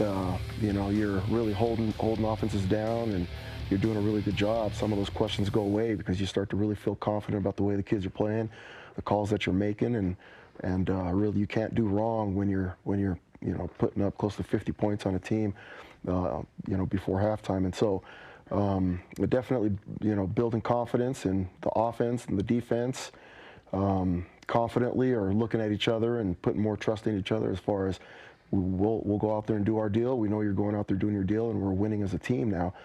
you're really holding offenses down and you're doing a really good job, some of those questions go away because you start to really feel confident about the way the kids are playing, the calls that you're making, and really you can't do wrong when you're putting up close to 50 points on a team, before halftime. And so definitely, building confidence in the offense and the defense, confidently, or looking at each other and putting more trust in each other as far as we'll go out there and do our deal. We know you're going out there doing your deal, and we're winning as a team now.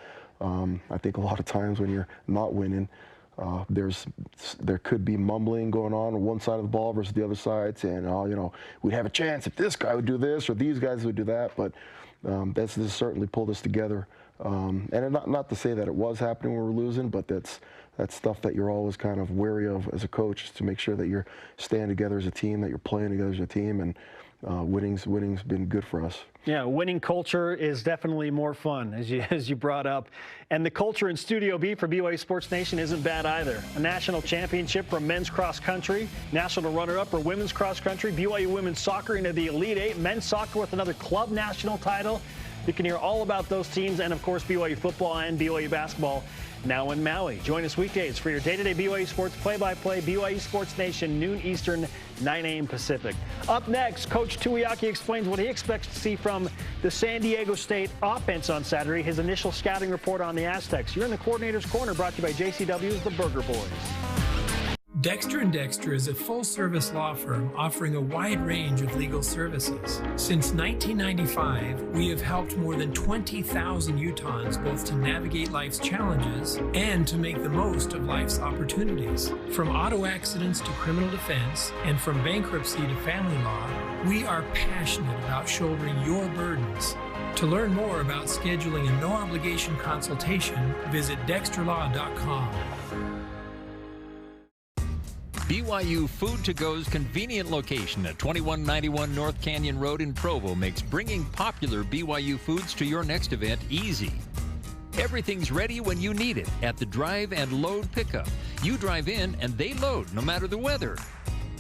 I think a lot of times when you're not winning, there could be mumbling going on one side of the ball versus the other side, saying, we'd have a chance if this guy would do this or these guys would do that. But this certainly pulled us together. And not to say that it was happening when we were losing, but that's stuff that you're always kind of wary of as a coach, to make sure that you're staying together as a team, that you're playing together as a team, and winning's been good for us. Yeah, winning culture is definitely more fun, as you brought up. And the culture in Studio B for BYU Sports Nation isn't bad either. A national championship for men's cross country, national runner-up for women's cross country, BYU women's soccer into the Elite 8, men's soccer with another club national title. You can hear all about those teams and, of course, BYU football and BYU basketball now in Maui. Join us weekdays for your day-to-day BYU Sports play-by-play, BYU Sports Nation, noon Eastern, 9 a.m. Pacific. Up next, Coach Tuiaki explains what he expects to see from the San Diego State offense on Saturday, his initial scouting report on the Aztecs. You're in the Coordinator's Corner, brought to you by JCW's The Burger Boys. Dexter & Dexter is a full-service law firm offering a wide range of legal services. Since 1995, we have helped more than 20,000 Utahns both to navigate life's challenges and to make the most of life's opportunities. From auto accidents to criminal defense, and from bankruptcy to family law, we are passionate about shouldering your burdens. To learn more about scheduling a no-obligation consultation, visit dexterlaw.com. BYU Food to Go's convenient location at 2191 North Canyon Road in Provo makes bringing popular BYU foods to your next event easy. Everything's ready when you need it at the drive and load pickup. You drive in and they load no matter the weather.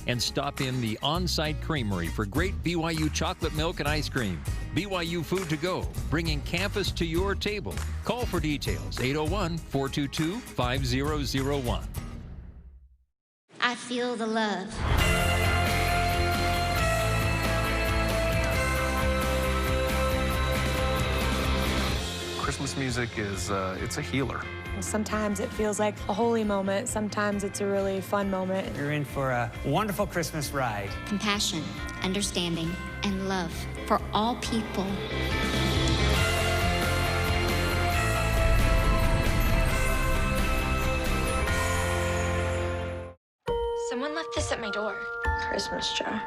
And stop in the on-site creamery for great BYU chocolate milk and ice cream. BYU Food to Go, bringing campus to your table. Call for details, 801-422-5001. I feel the love. Christmas music is, it's a healer. Sometimes it feels like a holy moment. Sometimes it's a really fun moment. You're in for a wonderful Christmas ride. Compassion, understanding, and love for all people. Someone left this at my door. Christmas jar.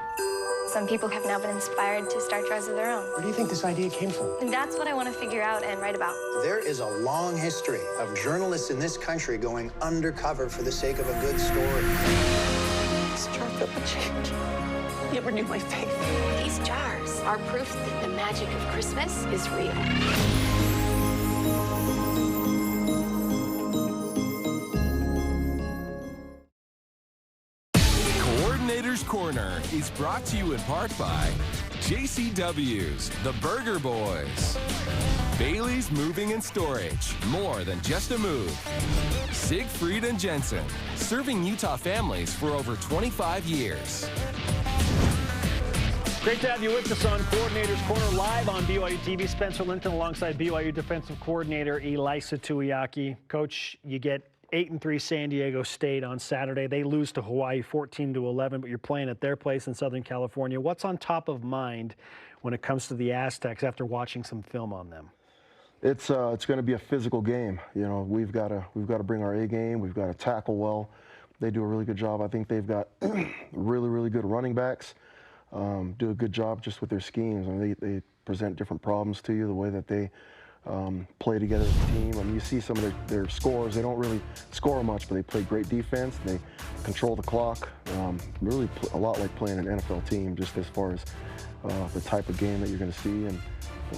Some people have now been inspired to start jars of their own. Where do you think this idea came from? And that's what I want to figure out and write about. There is a long history of journalists in this country going undercover for the sake of a good story. This jar filled with change. It renewed my faith. These jars are proof that the magic of Christmas is real. Coordinator's Corner is brought to you in part by JCW's The Burger Boys, Bailey's Moving and Storage, more than just a move, Siegfried and Jensen, serving Utah families for over 25 years. Great to have you with us on Coordinator's Corner, live on BYU TV. Spencer Linton alongside BYU defensive coordinator Elisa Tuiaki. Coach, you get 8-3 San Diego State on Saturday. They lose to Hawaii 14-11, but you're playing at their place in Southern California. What's on top of mind when it comes to the Aztecs after watching some film on them? It's going to be a physical game. You know, we've got to bring our A game. We've got to tackle well. They do a really good job. I think they've got really good running backs. Do a good job just with their schemes. I mean, they present different problems to you, the way that they play together as a team. I mean, you see some of their scores. They don't really score much, but they play great defense. They control the clock. Really a lot like playing an NFL team, just as far as the type of game that you're going to see. And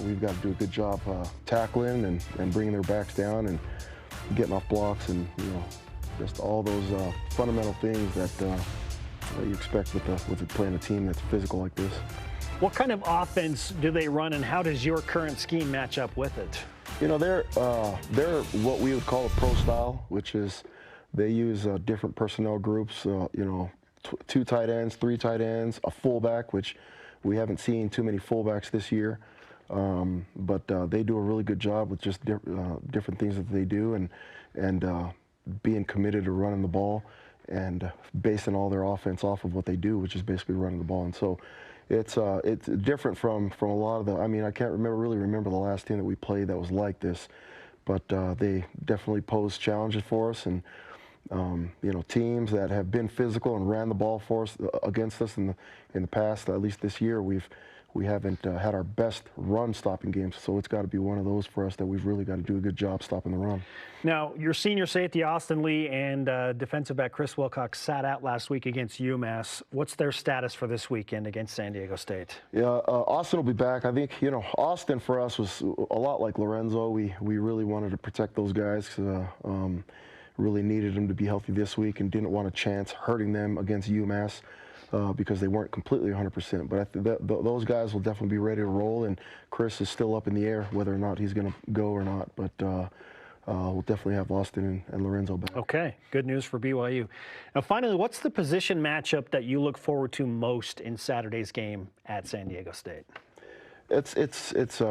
we've got to do a good job tackling and bringing their backs down and getting off blocks, and just all those fundamental things that you expect with playing a team that's physical like this. What kind of offense do they run, and how does your current scheme match up with it? You know, they're what we would call a pro style, which is they use different personnel groups. 2 tight ends, 3 tight ends, a fullback, which we haven't seen too many fullbacks this year. But they do a really good job with just different things that they do, and being committed to running the ball and basing all their offense off of what they do, which is basically running the ball. And so it's different from a lot of the. I mean, I can't really remember the last team that we played that was like this, but they definitely pose challenges for us. And teams that have been physical and ran the ball for us against us in the past, at least this year, we haven't had our best run stopping games. So it's got to be one of those for us that we've really got to do a good job stopping the run. Now, your senior safety Austin Lee and defensive back Chris Wilcox sat out last week against UMass. What's their status for this weekend against San Diego State? Yeah, Austin will be back. I think Austin for us was a lot like Lorenzo. We really wanted to protect those guys. Really needed them to be healthy this week and didn't want a chance hurting them against UMass. Because they weren't completely 100%. But I think those guys will definitely be ready to roll, and Chris is still up in the air whether or not he's going to go or not. But we'll definitely have Austin and Lorenzo back. Okay, good news for BYU. Now, finally, what's the position matchup that you look forward to most in Saturday's game at San Diego State? It's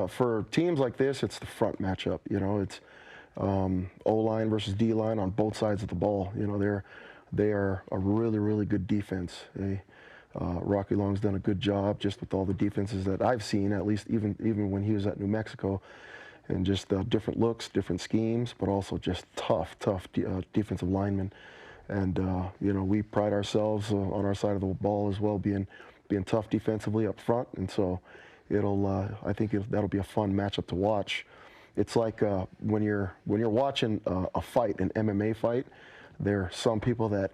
for teams like this, it's the front matchup. It's O-line versus D-line on both sides of the ball. They're they are a really, really good defense. Rocky Long's done a good job just with all the defenses that I've seen, at least even when he was at New Mexico, and just different looks, different schemes, but also just tough defensive linemen. And you know, we pride ourselves on our side of the ball as well, being tough defensively up front. And so I think that'll be a fun matchup to watch. It's like when you're watching a fight, an MMA fight, there are some people that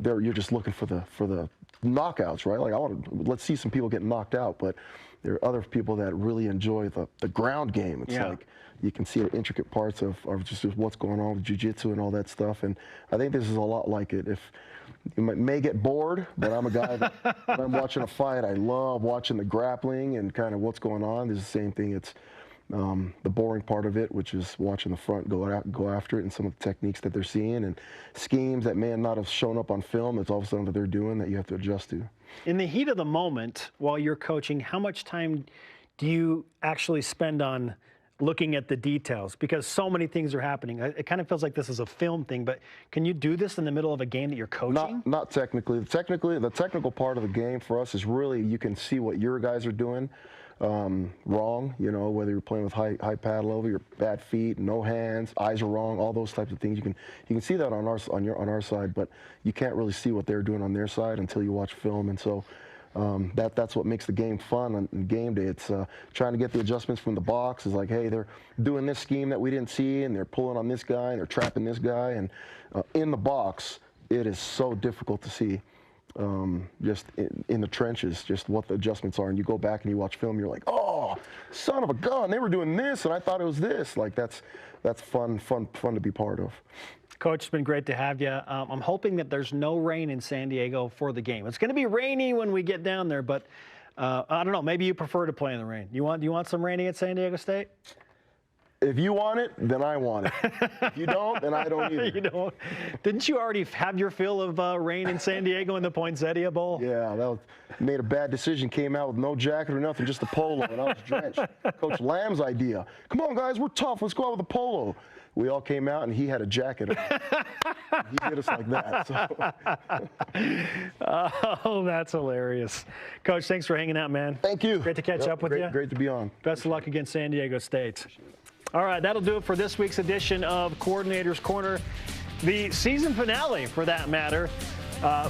you're just looking for the knockouts, right? Like, let's see some people get knocked out, but there are other people that really enjoy the ground game. It's like you can see the intricate parts of just what's going on with jiu-jitsu and all that stuff. And I think this is a lot like it. If you may get bored, but I'm a guy that when I'm watching a fight, I love watching the grappling and kind of what's going on. There's the same thing. It's the boring part of it, which is watching the front go after it, and some of the techniques that they're seeing and schemes that may not have shown up on film. It's all of a sudden that they're doing that you have to adjust to. In the heat of the moment, while you're coaching, how much time do you actually spend on looking at the details? Because so many things are happening. It kind of feels like this is a film thing, but can you do this in the middle of a game that you're coaching? Not technically. The technical part of the game for us is really you can see what your guys are doing wrong, you know, whether you're playing with high pad level, your bad feet, no hands, eyes are wrong, all those types of things. You can see that on our side, but you can't really see what they're doing on their side until you watch film. And so that's what makes the game fun on game day. It's trying to get the adjustments from the box. It's like, hey, they're doing this scheme that we didn't see, and they're pulling on this guy, and they're trapping this guy, and in the box, it is so difficult to see. Just in the trenches, just what the adjustments are, and you go back and you watch film, you're like, oh, son of a gun, they were doing this, and I thought it was this. Like that's fun to be part of. Coach, it's been great to have you. I'm hoping that there's no rain in San Diego for the game. It's going to be rainy when we get down there, but I don't know. Maybe you prefer to play in the rain. You want some raining at San Diego State? If you want it, then I want it. If you don't, then I don't either. You don't. Didn't you already have your fill of rain in San Diego in the Poinsettia Bowl? Yeah, made a bad decision, came out with no jacket or nothing, just a polo, and I was drenched. Coach Lamb's idea. Come on, guys, we're tough. Let's go out with a polo. We all came out, and he had a jacket on. He did us like that. So. Oh, that's hilarious. Coach, thanks for hanging out, man. Thank you. Great to catch up with you. Great to be on. Best of luck against San Diego State. All right, that'll do it for this week's edition of Coordinator's Corner. The season finale, for that matter,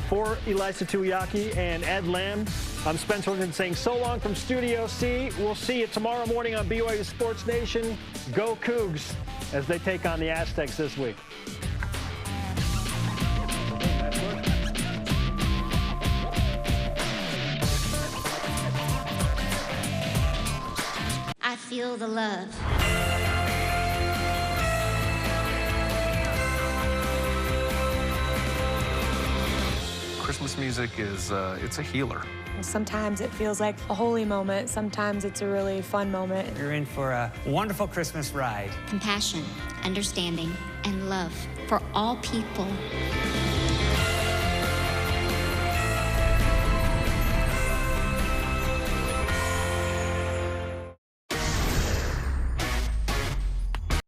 for Elisa Tuiaki and Ed Lamb. I'm Spencer Linton saying so long from Studio C. We'll see you tomorrow morning on BYU Sports Nation. Go Cougs as they take on the Aztecs this week. I feel the love. Christmas music is, it's a healer. Sometimes it feels like a holy moment. Sometimes it's a really fun moment. You're in for a wonderful Christmas ride. Compassion, understanding, and love for all people.